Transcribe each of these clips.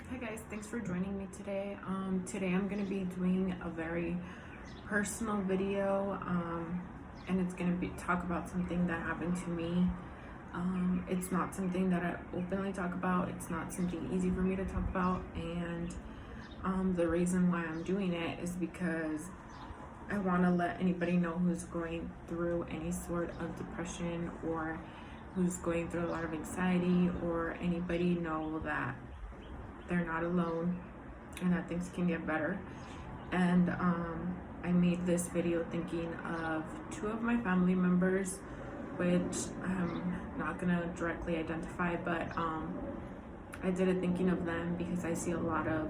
Hi guys, thanks for joining me today. Today I'm going to be doing a very personal video, and it's going to be talk about something that happened to me. It's not something that I openly talk about. It's not something easy for me to talk about, and the reason why I'm doing it is because I want to let anybody know who's going through any sort of depression or who's going through a lot of anxiety, or anybody know that they're not alone and that things can get better. And I made this video thinking of two of my family members, which I'm not gonna directly identify, but I did it thinking of them because I see a lot of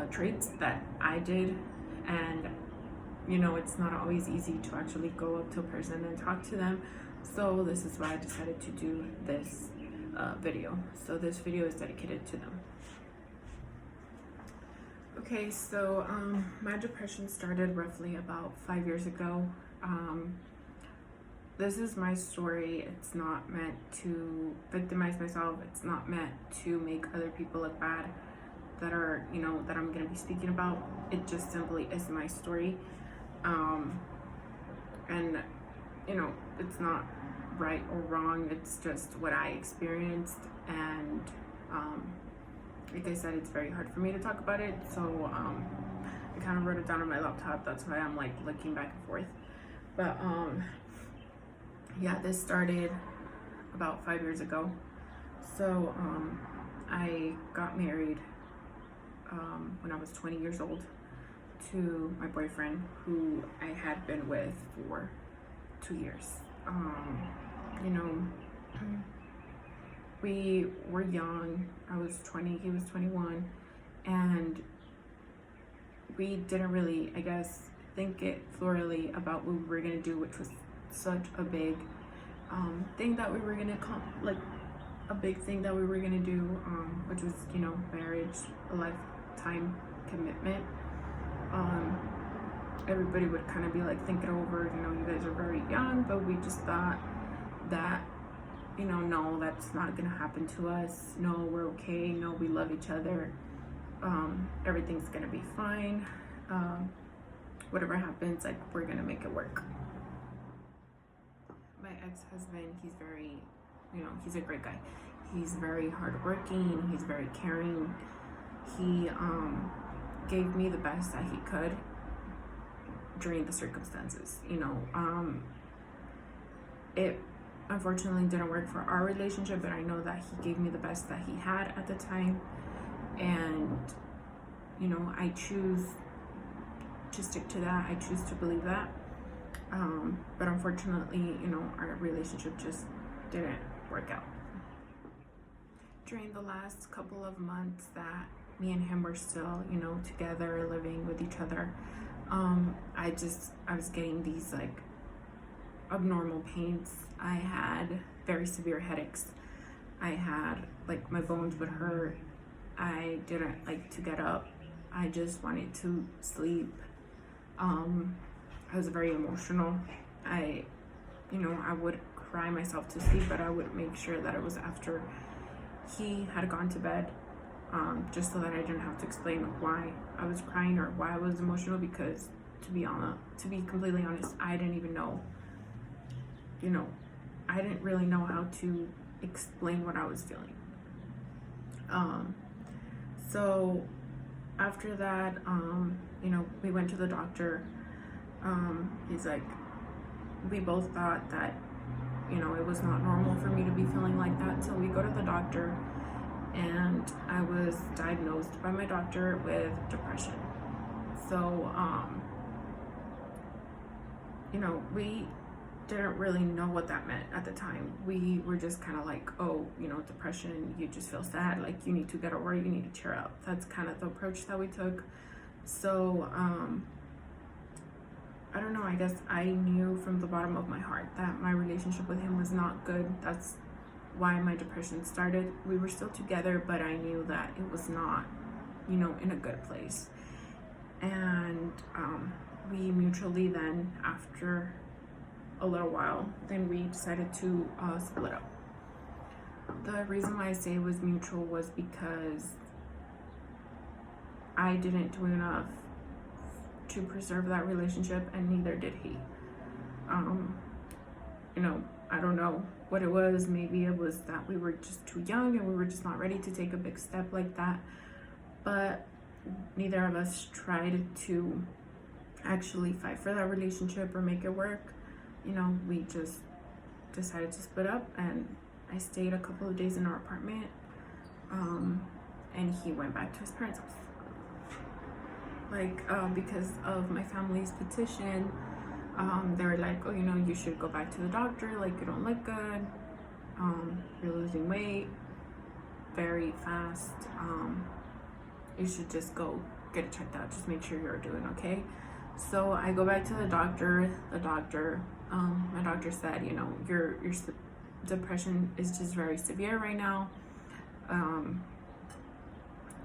traits that I did, and you know, it's not always easy to actually go up to a person and talk to them. So this is why I decided to do this video. So this video is dedicated to them. Okay, so my depression started roughly about 5 years ago. This is my story. It's not meant to victimize myself. It's not meant to make other people look bad that are, you know, that I'm gonna be speaking about. It just simply is my story. And you know, it's not right or wrong. It's just what I experienced, and like I said, it's very hard for me to talk about it, so I kind of wrote it down on my laptop. That's why I'm like looking back and forth. But yeah, this started about 5 years ago. So I got married when I was 20 years old to my boyfriend, who I had been with for 2 years. You know, we were young. I was 20, he was 21, and we didn't really, I guess, think it thoroughly about what we were gonna do, which was such a big thing that we were gonna a big thing that we were gonna do, which was, you know, marriage, a lifetime commitment. Everybody would kind of be like, think it over, you know, you guys are very young, but we just thought that, you know, no, that's not gonna happen to us. No, we're okay. No, we love each other. Everything's gonna be fine. Whatever happens, like, we're gonna make it work. My ex-husband, he's very, you know, he's a great guy. He's very hardworking. He's very caring. He gave me the best that he could during the circumstances. You know, it unfortunately didn't work for our relationship, but I know that he gave me the best that he had at the time, and you know, I choose to stick to that. I choose to believe that. But unfortunately, you know, our relationship just didn't work out. During the last couple of months that me and him were still, you know, together, living with each other, I was getting these like abnormal pains. I had very severe headaches. I had, like, my bones would hurt. I didn't like to get up. I just wanted to sleep. I was very emotional. You know, I would cry myself to sleep, but I would make sure that it was after he had gone to bed, just so that I didn't have to explain why I was crying or why I was emotional, because to be completely honest, I didn't even know, you know, I didn't really know how to explain what I was feeling. So after that, you know, we went to the doctor. He's like, we both thought that, you know, it was not normal for me to be feeling like that. So we go to the doctor, and I was diagnosed by my doctor with depression. So, you know, we didn't really know what that meant at the time. We were just kind of like, oh, you know, depression, you just feel sad, like you need to get over it, you need to cheer up. That's kind of the approach that we took. So I don't know, I guess I knew from the bottom of my heart that my relationship with him was not good. That's why my depression started. We were still together, but I knew that it was not, you know, in a good place. And we mutually then, after a little while, then we decided to split up. The reason why I say it was mutual was because I didn't do enough to preserve that relationship, and neither did he. You know, I don't know what it was. Maybe it was that we were just too young and we were just not ready to take a big step like that. But neither of us tried to actually fight for that relationship or make it work. You know, we just decided to split up, and I stayed a couple of days in our apartment, and he went back to his parents' house. Because of my family's petition, they were like, oh, you know, you should go back to the doctor, like, you don't look good, you're losing weight very fast, you should just go get it checked out, just make sure you're doing okay. So I go back to the doctor. My doctor said, you know, your depression is just very severe right now.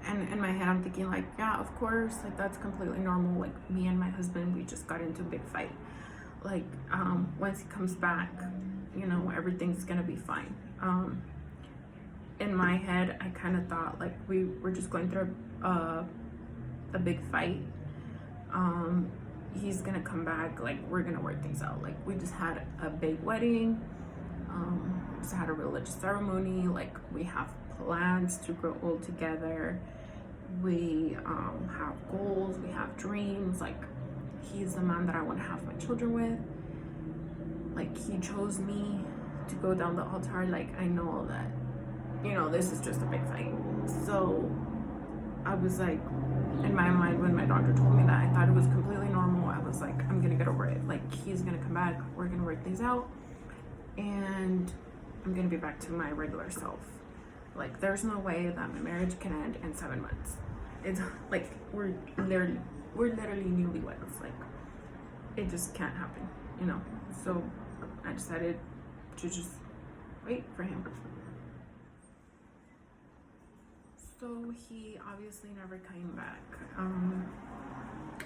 And in my head, I'm thinking, like, yeah, of course, like, that's completely normal. Like, me and my husband, we just got into a big fight. Like, once he comes back, you know, everything's gonna be fine. In my head, I kind of thought, like, we were just going through a big fight. He's gonna come back, like, we're gonna work things out. Like, we just had a big wedding, just had a religious ceremony, like, we have plans to grow old together, we have goals, we have dreams. Like, he's the man that I want to have my children with. Like, he chose me to go down the altar. Like, I know that, you know, this is just a big fight. So I was like, in my mind, when my doctor told me that, I thought it was completely normal. I was like, I'm gonna get over it. Like, he's gonna come back, we're gonna work things out, and I'm gonna be back to my regular self. Like, there's no way that my marriage can end in 7 months. It's like, we're literally newlyweds. Like, it just can't happen, you know? So I decided to just wait for him. So he obviously never came back.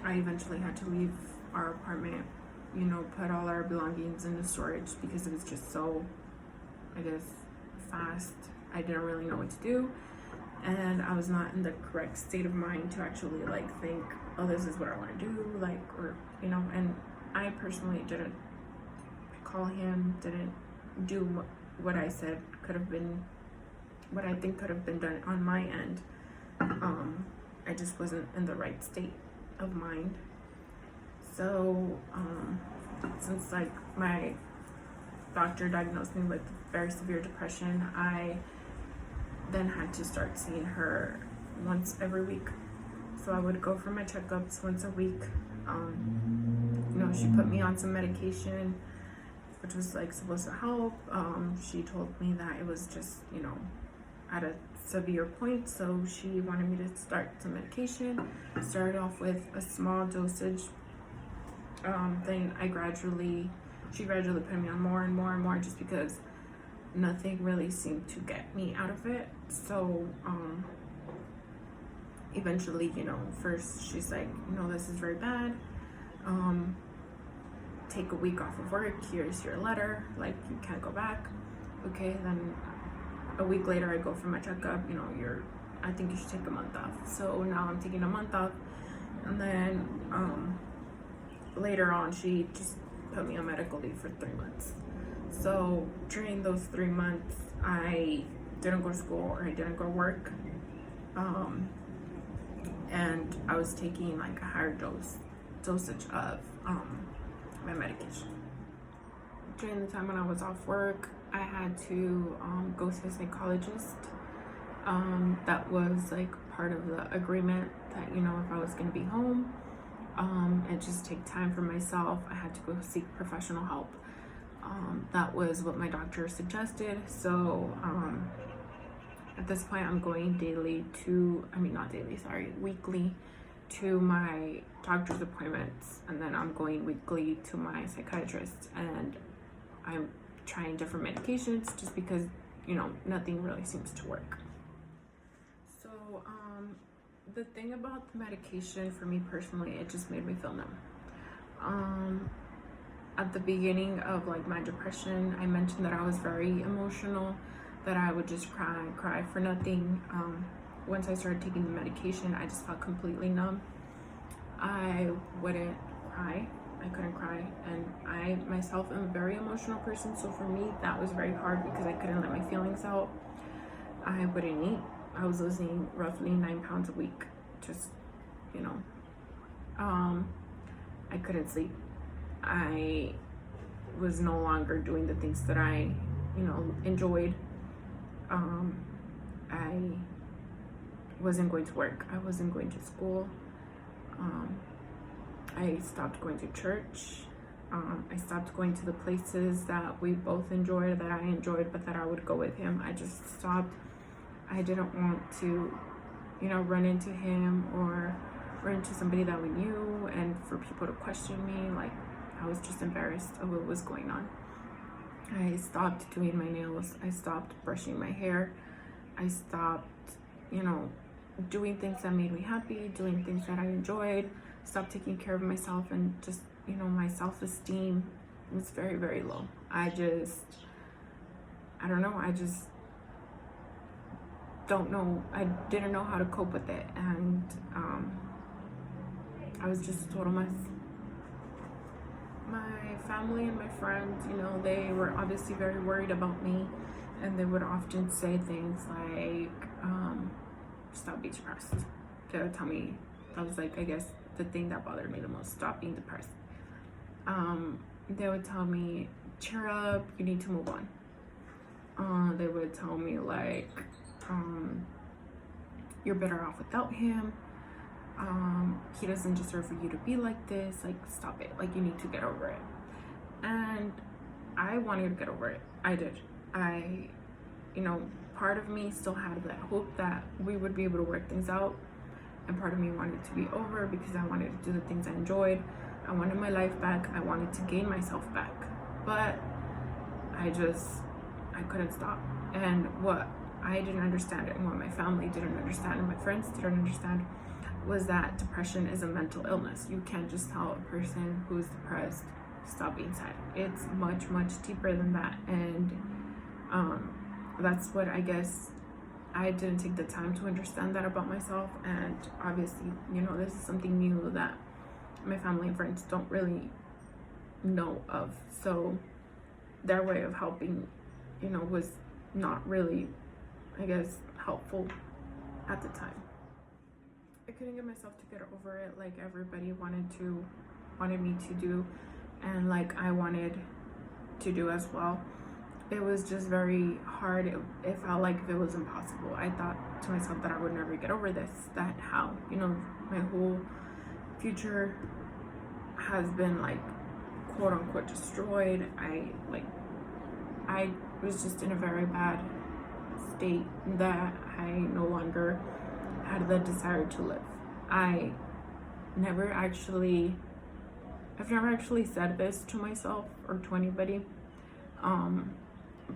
I eventually had to leave our apartment, you know, put all our belongings into storage because it was just so, I guess, fast. I didn't really know what to do, and I was not in the correct state of mind to actually, like, think, oh, this is what I want to do, like, or, you know. And I personally didn't call him, didn't do what I said could have been, what I think could have been done on my end. I just wasn't in the right state of mind. So since, like, my doctor diagnosed me with very severe depression, I then had to start seeing her once every week. So I would go for my checkups once a week. You know, she put me on some medication, which was, like, supposed to help. She told me that it was just, you know, at a severe point, so she wanted me to start some medication. Started off with a small dosage. Then she gradually put me on more and more and more, just because nothing really seemed to get me out of it. So eventually, you know, first she's like, you know, this is very bad, take a week off of work, here's your letter, like, you can't go back. Okay, then a week later I go for my checkup, you know, I think you should take a month off. So now I'm taking a month off. And then later on, she just put me on medical leave for 3 months. So during those 3 months, I didn't go to school or I didn't go to work. And I was taking, like, a higher dosage of my medication. During the time when I was off work, I had to go to a psychologist. That was, like, part of the agreement that, you know, if I was going to be home and just take time for myself, I had to go seek professional help. That was what my doctor suggested. So at this point, I'm going weekly to my doctor's appointments, and then I'm going weekly to my psychiatrist, and I'm trying different medications just because, you know, nothing really seems to work. So the thing about the medication for me personally, it just made me feel numb. At the beginning of, like, my depression, I mentioned that I was very emotional, that I would just cry for nothing. once I started taking the medication, I just felt completely numb. I wouldn't cry. I couldn't cry. And I myself am a very emotional person. So for me, that was very hard because I couldn't let my feelings out. I wouldn't eat. I was losing roughly 9 pounds a week. Just, you know, I couldn't sleep. I was no longer doing the things that I, enjoyed. I wasn't going to work. I wasn't going to school. I stopped going to church. I stopped going to the places that we both enjoyed, that I enjoyed, but that I would go with him. I just stopped. I didn't want to, run into him or run into somebody that we knew and for people to question me. Like, I was just embarrassed of what was going on. I stopped doing my nails. I stopped brushing my hair. I stopped, doing things that made me happy, doing things that I enjoyed, stopped taking care of myself, and just, my self-esteem was very, very low. I just don't know. I didn't know how to cope with it. And I was just a total mess. My family and my friends, they were obviously very worried about me. And they would often say things like, stop being depressed. They would tell me, that was like, I guess, the thing that bothered me the most, stop being depressed. They would tell me, cheer up, you need to move on. They would tell me like, you're better off without him. He doesn't deserve for you to be like this. Like, stop it. Like, you need to get over it. And I wanted to get over it. I did. Part of me still had that hope that we would be able to work things out. And part of me wanted to be over because I wanted to do the things I enjoyed. I wanted my life back. I wanted to gain myself back. But I couldn't stop. And what I didn't understand and what my family didn't understand and my friends didn't understand was that depression is a mental illness. You can't just tell a person who's depressed, stop being sad. It's much, much deeper than that. And that's what I guess I didn't take the time to understand that about myself. And obviously, this is something new that my family and friends don't really know of. So their way of helping, was not really, I guess, helpful at the time. I couldn't get myself to get over it like everybody wanted me to do, and like I wanted to do as well. It was just very hard. It felt like it was impossible. I thought to myself that I would never get over this, that how, my whole future has been like quote unquote destroyed. I was just in a very bad state that I no longer had the desire to live. I've never actually said this to myself or to anybody,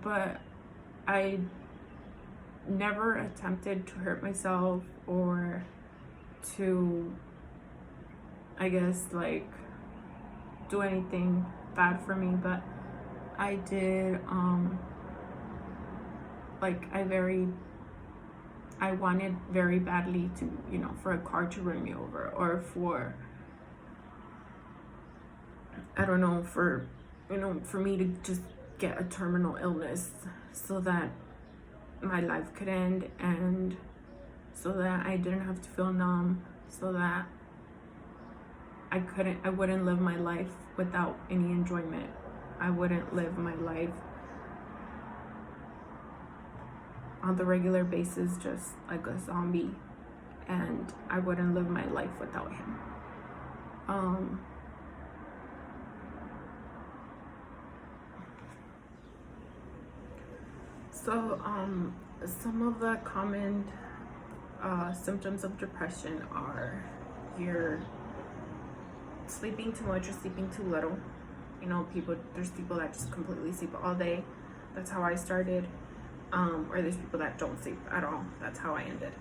but I never attempted to hurt myself or to, I guess, like, do anything bad for me, but I did, I wanted very badly to, for a car to run me over, or for, I don't know, for me to just get a terminal illness so that my life could end, and so that I didn't have to feel numb, so that I wouldn't live my life without any enjoyment. I wouldn't live my life on the regular basis just like a zombie, and I wouldn't live my life without him. Some of the common symptoms of depression are you're sleeping too much or sleeping too little. There's people that just completely sleep all day. That's how I started. Or there's people that don't sleep at all. That's how I ended.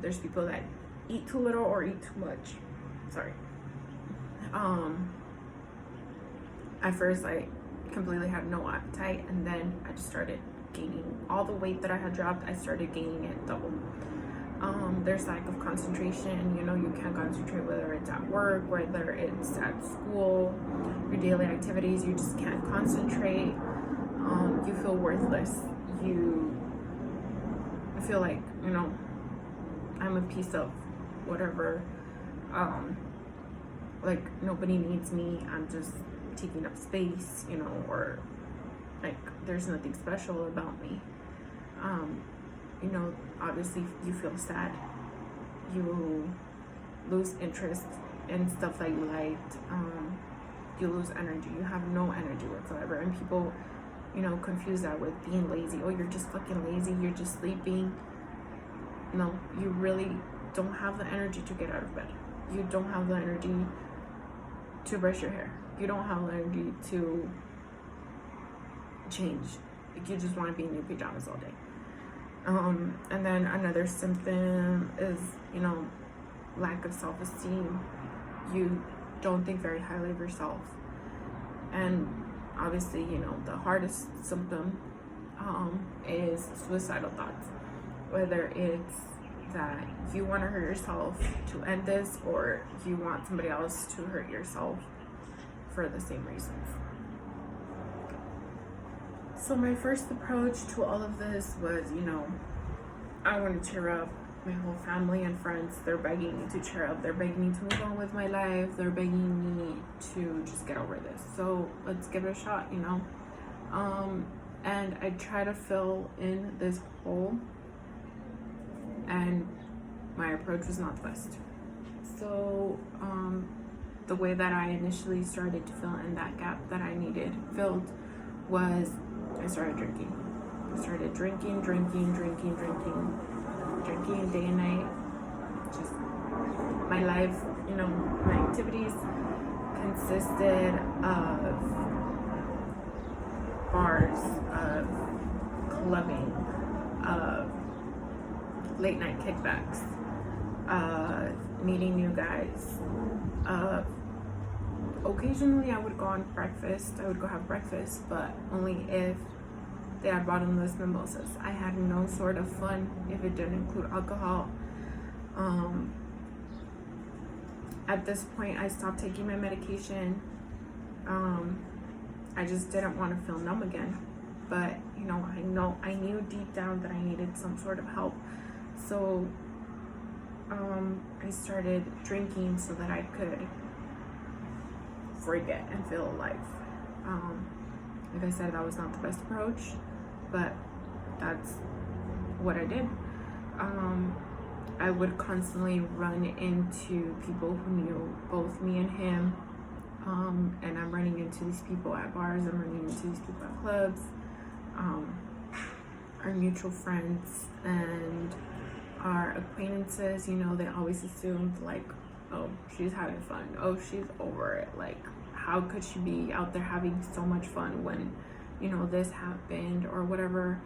There's people that eat too little or eat too much. Sorry. At first I completely had no appetite, and then I just started gaining all the weight that I had dropped. I started gaining it double. There's lack of concentration. You know, you can't concentrate, whether it's at work, whether it's at school, your daily activities. You just can't concentrate. You feel worthless. You feel like, you know, I'm a piece of whatever. Like nobody needs me. I'm just taking up space, you know, or like there's nothing special about me. You know, obviously you feel sad. You lose interest in stuff that you liked. You lose energy. You have no energy whatsoever. And people, you know, confuse that with being lazy. Oh, you're just fucking lazy. You're just sleeping. No, you really don't have the energy to get out of bed. You don't have the energy to brush your hair. You don't have the energy to change. Like, you just want to be in your pajamas all day. And then another symptom is, you know, lack of self-esteem. You don't think very highly of yourself. And obviously, you know, the hardest symptom is suicidal thoughts. Whether it's that you want to hurt yourself to end this, or you want somebody else to hurt yourself for the same reasons. So my first approach to all of this was, you know, I want to cheer up my whole family and friends. They're begging me to cheer up. They're begging me to move on with my life. They're begging me to just get over this. So let's give it a shot, you know. And I try to fill in this hole, and my approach was not the best. So the way that I initially started to fill in that gap that I needed filled was I started drinking. I started drinking day and night. Just my life, you know, my activities consisted of bars, of clubbing, of late night kickbacks, meeting new guys. Occasionally I would go on breakfast. I would go have breakfast, but only if they had bottomless mimosas. I had no sort of fun if it didn't include alcohol. At this point, I stopped taking my medication. I just didn't want to feel numb again. But, you know, I knew deep down that I needed some sort of help. So I started drinking so that I could forget and feel alive. Like I said, that was not the best approach, but that's what I did. I would constantly run into people who knew both me and him, and I'm running into these people at bars, I'm running into these people at clubs, our mutual friends and our acquaintances. You know, they always assumed like, oh, she's having fun, oh, she's over it, like how could she be out there having so much fun when, you know, this happened or whatever.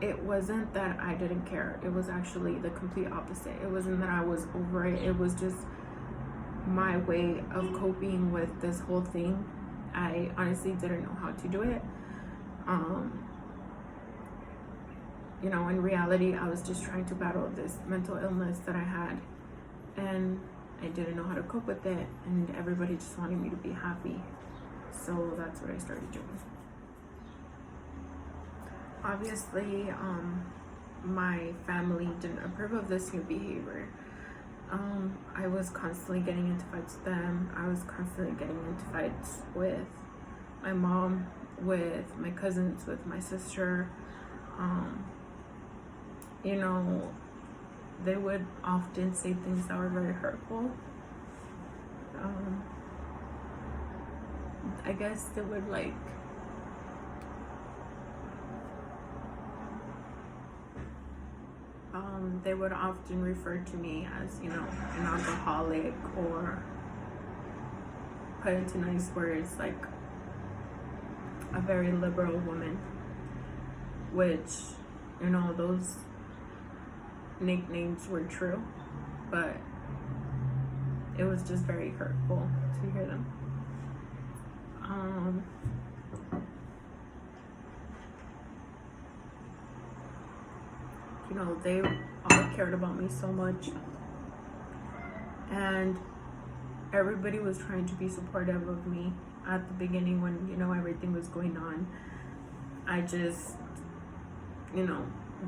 It wasn't that I didn't care. It was actually the complete opposite. It wasn't that I was over it. It was just my way of coping with this whole thing. I honestly didn't know how to do it. You know, in reality, I was just trying to battle this mental illness that I had, and I didn't know how to cope with it, and everybody just wanted me to be happy. So that's what I started doing. Obviously, my family didn't approve of this new behavior. I was constantly getting into fights with them. I was constantly getting into fights with my mom, with my cousins, with my sister. You know, they would often say things that were very hurtful. I guess they would like they would often refer to me as, you know, an alcoholic, or put into nice words like a very liberal woman, which, you know, those nicknames were true, but it was just very hurtful to hear them. You know, they all cared about me so much, and everybody was trying to be supportive of me at the beginning when, you know, everything was going on. I just, you know,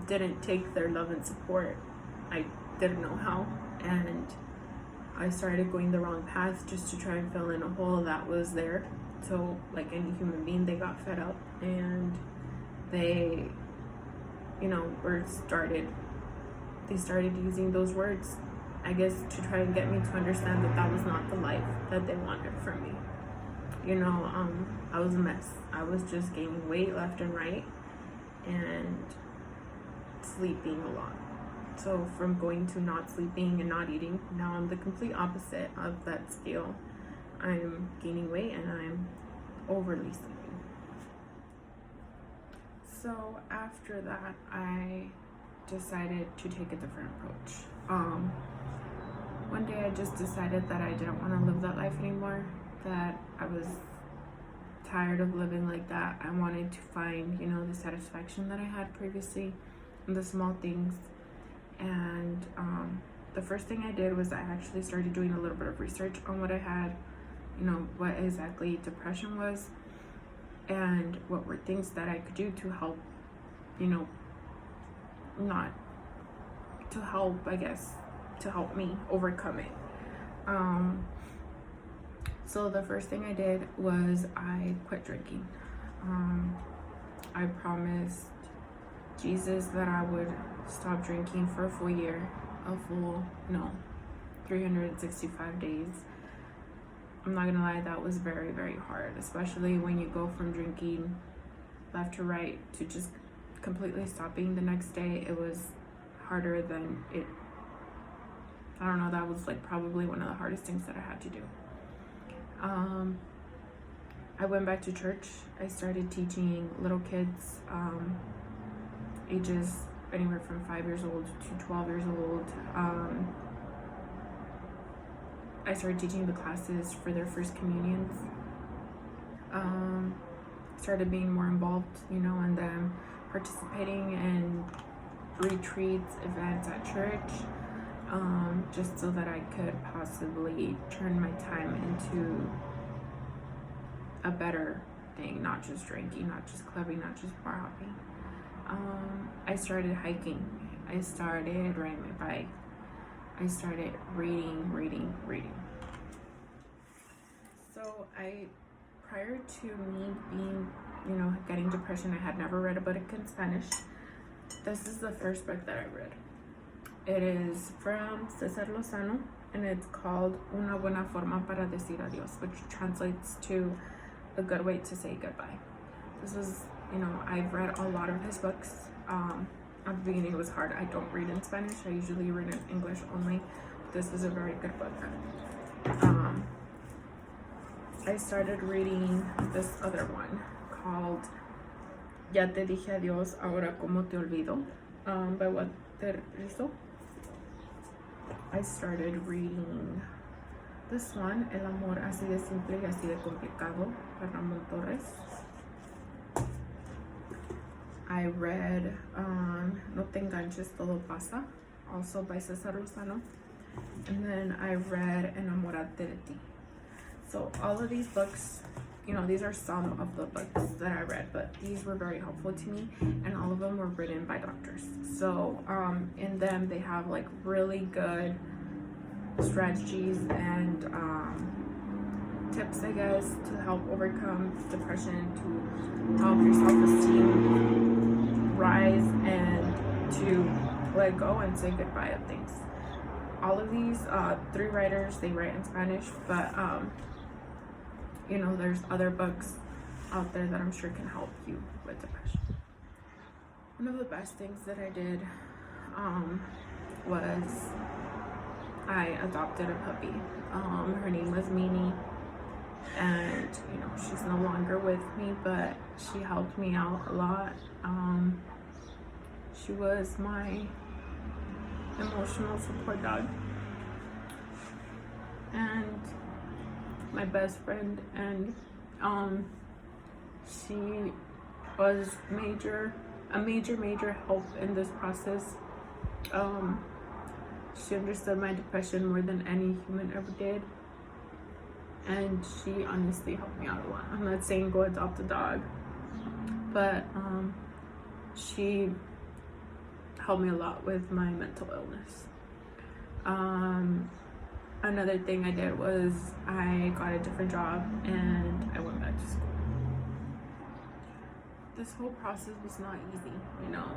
didn't take their love and support. I didn't know how, and I started going the wrong path just to try and fill in a hole that was there. So, like any human being, they got fed up, and they, you know, they started using those words, I guess, to try and get me to understand that that was not the life that they wanted for me. You know, I was a mess. I was just gaining weight left and right and sleeping a lot. So from going to not sleeping and not eating, now I'm the complete opposite of that scale. I'm gaining weight and I'm overly sleeping. So after that, I decided to take a different approach. One day I just decided that I didn't want to live that life anymore, that I was tired of living like that. I wanted to find, you know, the satisfaction that I had previously in the small things. And the first thing I did was I actually started doing a little bit of research on what I had, you know, what exactly depression was, and what were things that I could do to help, you know, not to help, I guess, to help me overcome it. So the first thing I did was I quit drinking. I promised Jesus that I would stop drinking for a full year, 365 days. I'm not gonna lie, that was very, very hard, especially when you go from drinking left to right to just completely stopping the next day. It was harder than it, I don't know, that was like probably one of the hardest things that I had to do. I went back to church. I started teaching little kids, ages anywhere from 5 years old to 12 years old. I started teaching the classes for their first communions. Started being more involved, you know, and then participating in retreats, events at church, just so that I could possibly turn my time into a better thing, not just drinking, not just clubbing, not just bar hopping. I started hiking. I started riding my bike. I started reading. So prior to me being, you know, getting depression, I had never read a book in Spanish. This is the first book that I read. It is from Cesar Lozano, and it's called Una buena forma para decir adios, which translates to a good way to say goodbye. This was, you know, I've read a lot of his books. At the beginning it was hard. I don't read in Spanish. I usually read in English only. This was a very good book. I started reading this other one called Ya te dije adiós, ahora como te olvido, by Walter Rizzo. I started reading this one, El amor así de simple y así de complicado, by Ramon Torres. I read No te enganches, todo pasa, also by Cesar Lozano. And then I read Enamorarte de ti. So all of these books, you know, these are some of the books that I read, but these were very helpful to me, and all of them were written by doctors. So in them they have like really good strategies and tips, I guess, to help overcome depression, to help your self-esteem rise, and to let go and say goodbye of things. All of these three writers, they write in Spanish, but you know, there's other books out there that I'm sure can help you with depression. One of the best things that I did was I adopted a puppy. Her name was Mimi, and you know, she's no longer with me, but she helped me out a lot. She was my emotional support dog and my best friend, and she was major a major help in this process. She understood my depression more than any human ever did, and she honestly helped me out a lot. I'm not saying go adopt a dog, but she helped me a lot with my mental illness. Another thing I did was I got a different job and I went back to school. This whole process was not easy, you know.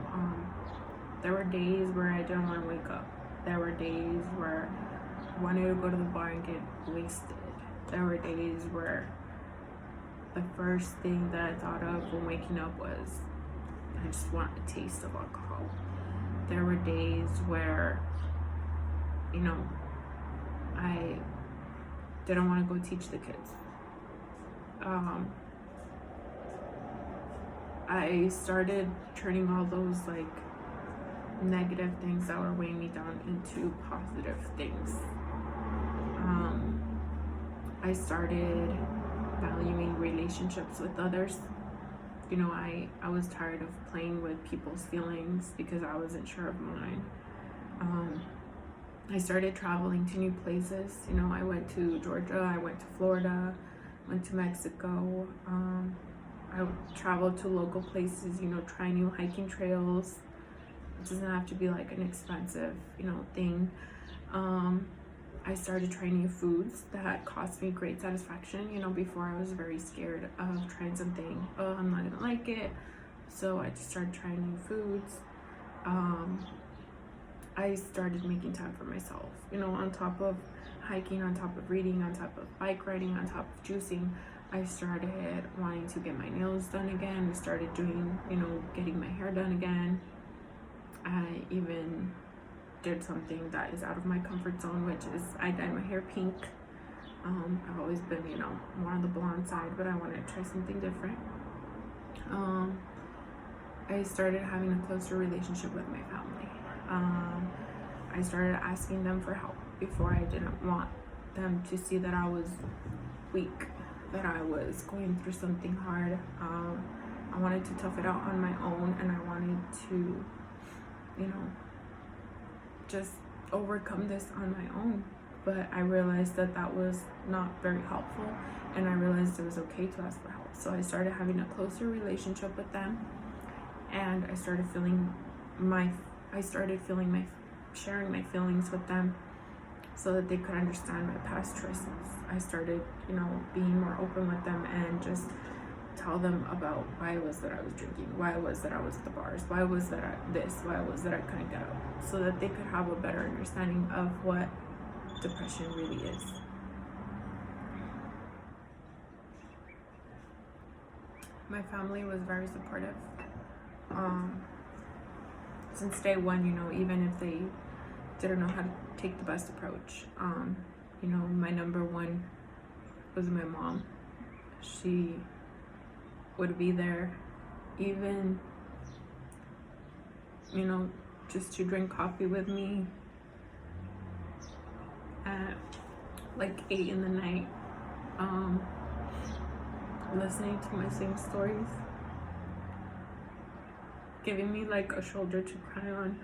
There were days where I didn't want to wake up. There were days where I wanted to go to the bar and get wasted. There were days where the first thing that I thought of when waking up was I just want a taste of alcohol. There were days where, you know, I didn't want to go teach the kids. I started turning all those like negative things that were weighing me down into positive things. I started valuing relationships with others. You know, I was tired of playing with people's feelings because I wasn't sure of mine. I started traveling to new places. You know, I went to Georgia, I went to Florida, went to Mexico. I traveled to local places, you know, try new hiking trails. It doesn't have to be like an expensive, you know, thing. I started trying new foods that caused me great satisfaction. You know, before I was very scared of trying something. Oh, I'm not gonna like it. So I just started trying new foods. I started making time for myself. You know, on top of hiking, on top of reading, on top of bike riding, on top of juicing, I started wanting to get my nails done again. I started doing, you know, getting my hair done again. I even did something that is out of my comfort zone, which is I dyed my hair pink. I've always been, you know, more on the blonde side, but I wanted to try something different. I started having a closer relationship with my family. I started asking them for help before. I didn't want them to see that I was weak, that I was going through something hard. I wanted to tough it out on my own, and I wanted to, you know, just overcome this on my own. But I realized that that was not very helpful, and I realized it was okay to ask for help. So I started having a closer relationship with them, and I started sharing my feelings with them so that they could understand my past choices. I started, you know, being more open with them and just tell them about why it was that I was drinking, why it was that I was at the bars, why it was that why it was that I couldn't get out, so that they could have a better understanding of what depression really is. My family was very supportive. Since day one, you know, even if they didn't know how to take the best approach, you know, my number one was my mom. She would be there, even, you know, just to drink coffee with me at like 8 in the night, listening to my same stories, giving me like a shoulder to cry on.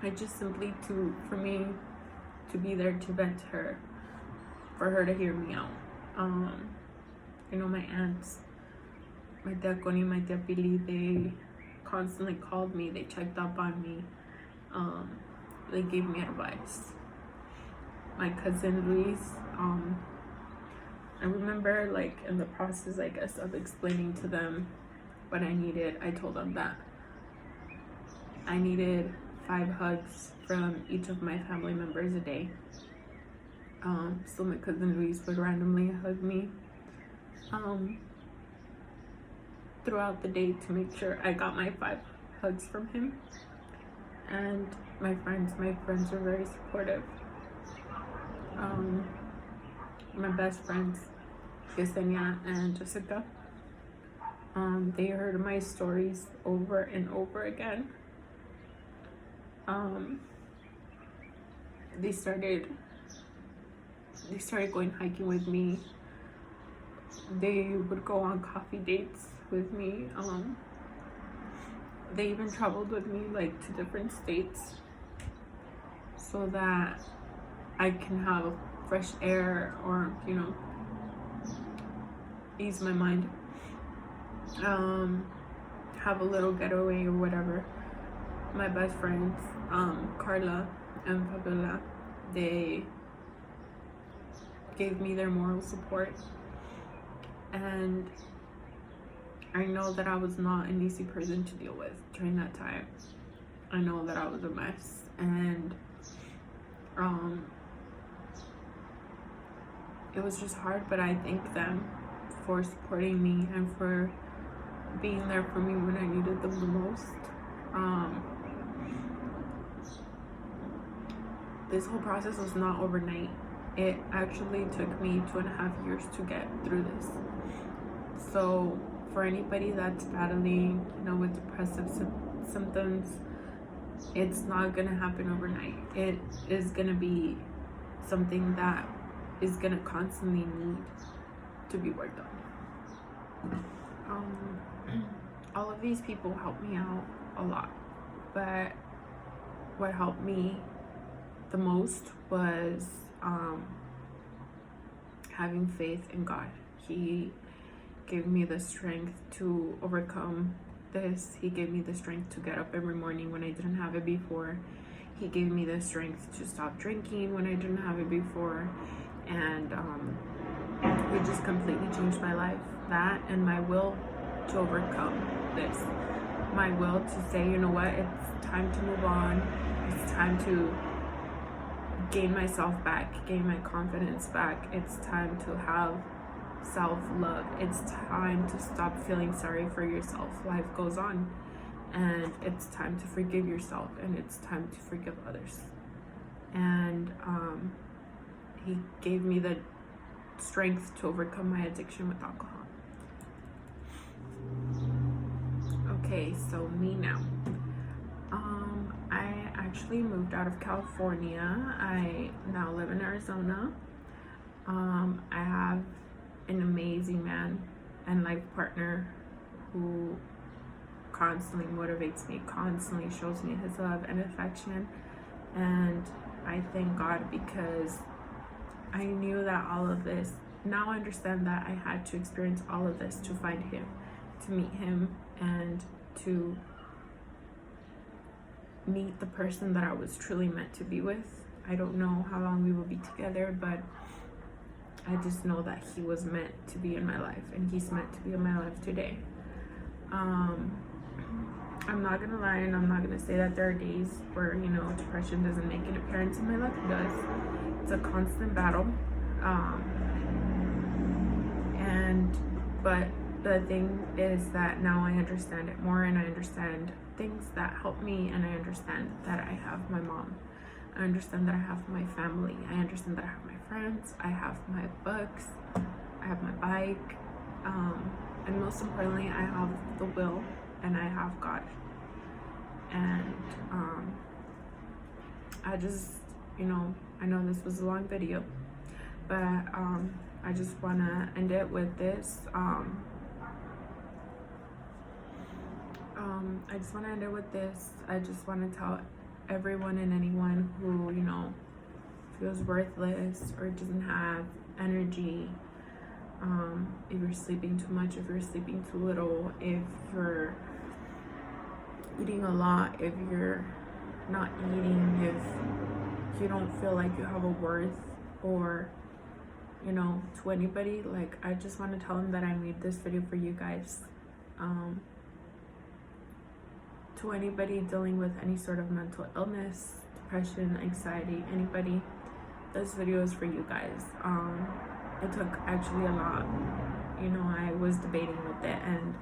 I just simply for me to be there to vent to her, for her to hear me out. You know, my aunts, my tia Connie, my tia Pili, they constantly called me, they checked up on me, they gave me advice. My cousin Luis, I remember like in the process, I guess, of explaining to them what I needed, I told them that I needed 5 hugs from each of my family members a day. So my cousin Luis would randomly hug me throughout the day to make sure I got my 5 hugs from him. And my friends were very supportive. My best friends, Yesenia and Jessica, they heard my stories over and over again. They started going hiking with me. They would go on coffee dates with me. They even traveled with me like to different states so that I can have fresh air or, you know, ease my mind. Have a little getaway or whatever. My best friends, Carla and Fabiola, they gave me their moral support, and I know that I was not an easy person to deal with during that time. I know that I was a mess, and it was just hard, but I thank them for supporting me and for being there for me when I needed them the most. This whole process was not overnight. It actually took me 2.5 years to get through this. So for anybody that's battling, you know, with depressive symptoms, it's not gonna happen overnight. It is gonna be something that is gonna constantly need to be worked on. All of these people helped me out a lot, but what helped me the most was having faith in God. He gave me the strength to overcome this. He gave me the strength to get up every morning when I didn't have it before. He gave me the strength to stop drinking when I didn't have it before. And it just completely changed my life. That and my will to overcome this. My will to say, you know what, it's time to move on. It's time to gain myself back, gain my confidence back. It's time to have self-love. It's time to stop feeling sorry for yourself. Life goes on, and it's time to forgive yourself, and it's time to forgive others. And he gave me the strength to overcome my addiction with alcohol. Okay, so me now. I actually moved out of California. I now live in Arizona. I have an amazing man and life partner who constantly motivates me, constantly shows me his love and affection. And I thank God, because I knew that all of this, now I understand that I had to experience all of this to find him, to meet him, and to meet the person that I was truly meant to be with. I don't know how long we will be together, but I just know that he was meant to be in my life, and he's meant to be in my life today. I'm not gonna lie, and I'm not gonna say that there are days where, you know, depression doesn't make an appearance in my life. It does. It's a constant battle. But the thing is that now I understand it more, and I understand things that help me, and I understand that I have my mom. I understand that I have my family. I understand that I have my friends. I have my books. I have my bike. And most importantly, I have the will, and I have God. And I just, you know, I know this was a long video, but I just want to end it with this. I just want to end it with this. I just want to tell everyone and anyone who, you know, feels worthless or doesn't have energy, if you're sleeping too much, if you're sleeping too little, if you're eating a lot, if you're not eating, if you don't feel like you have a worth, or, you know, to anybody, like, I just want to tell them that I made this video for you guys. To anybody dealing with any sort of mental illness, depression, anxiety, anybody, this video is for you guys. It took actually a lot. You know, I was debating with it, and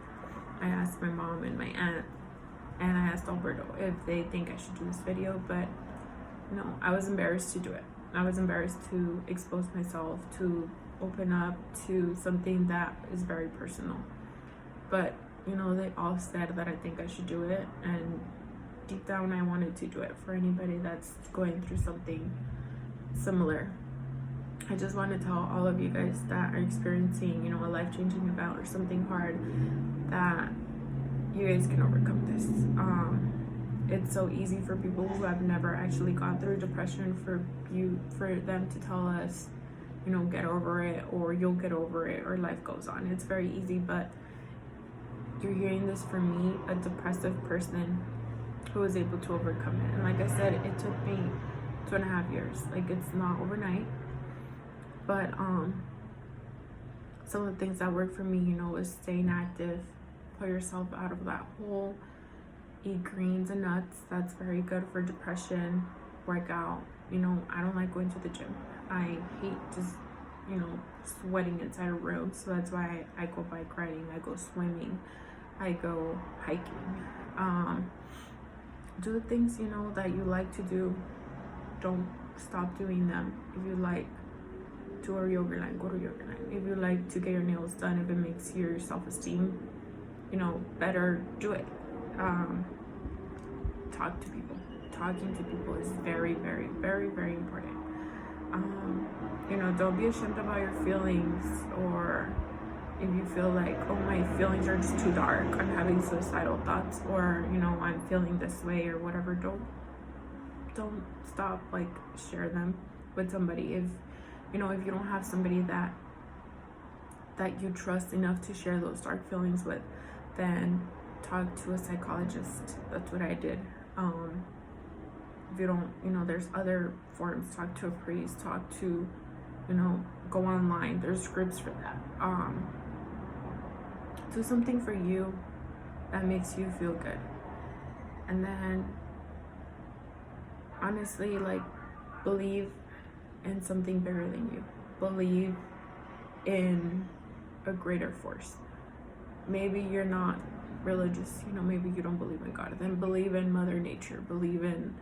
I asked my mom and my aunt, and I asked Alberto if they think I should do this video, but no, I was embarrassed to do it. I was embarrassed to expose myself, to open up to something that is very personal. But, you know, they all said that I think I should do it, and deep down I wanted to do it for anybody that's going through something similar. I just want to tell all of you guys that are experiencing, you know, a life-changing event or something hard, that you guys can overcome this. It's so easy for people who have never actually gone through depression for them to tell us, you know, get over it, or you'll get over it, or life goes on. It's very easy, but you're hearing this from me, a depressive person who was able to overcome it. And like I said, it took me 2.5 years. Like, it's not overnight, but some of the things that worked for me, you know, is staying active, pull yourself out of that hole, eat greens and nuts. That's very good for depression. Work out. You know, I don't like going to the gym. I hate just, you know, sweating inside a room. So that's why I go bike riding, I go swimming, I go hiking. Do the things, you know, that you like to do. Don't stop doing them. If you like to go to yoga line, go to yoga line. If you like to get your nails done, if it makes your self-esteem, you know, better, do it. Talk to people. Talking to people is very, very, very, very important. You know, don't be ashamed about your feelings, or if you feel like, oh, my feelings are just too dark, I'm having suicidal thoughts, or, you know, I'm feeling this way or whatever, don't stop, like, share them with somebody. If, you know, if you don't have somebody that you trust enough to share those dark feelings with, then talk to a psychologist. That's what I did. If you don't, you know, there's other forms. Talk to a priest, talk to, you know, go online. There's groups for that. Do something for you that makes you feel good. And then, honestly, like, believe in something bigger than you. Believe in a greater force. Maybe you're not religious, you know, maybe you don't believe in God. Then believe in Mother Nature. Believe in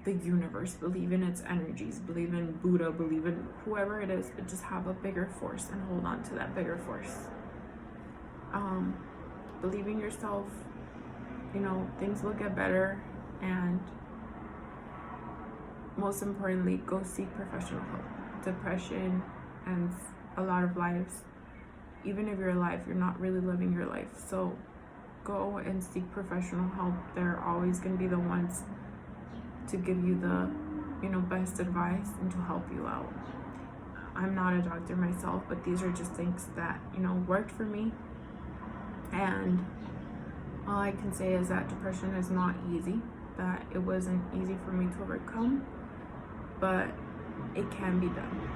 the universe. Believe in its energies. Believe in Buddha. Believe in whoever it is, but just have a bigger force and hold on to that bigger force. Believe in yourself. You know, things will get better, and most importantly, go seek professional help. Depression ends a lot of lives. Even if you're alive, you're not really living your life. So go and seek professional help. They're always going to be the ones to give you the, you know, best advice and to help you out. I'm not a doctor myself, but these are just things that, you know, worked for me. And all I can say is that depression is not easy, that it wasn't easy for me to overcome, but it can be done.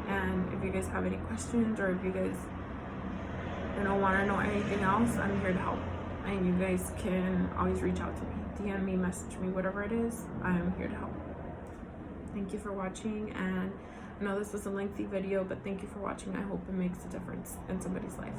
And if you guys have any questions, or if you guys, you know, want to know anything else, I'm here to help. And you guys can always reach out to me, DM me, message me, whatever it is, I'm here to help. Thank you for watching, and I know this was a lengthy video, but thank you for watching. I hope it makes a difference in somebody's life.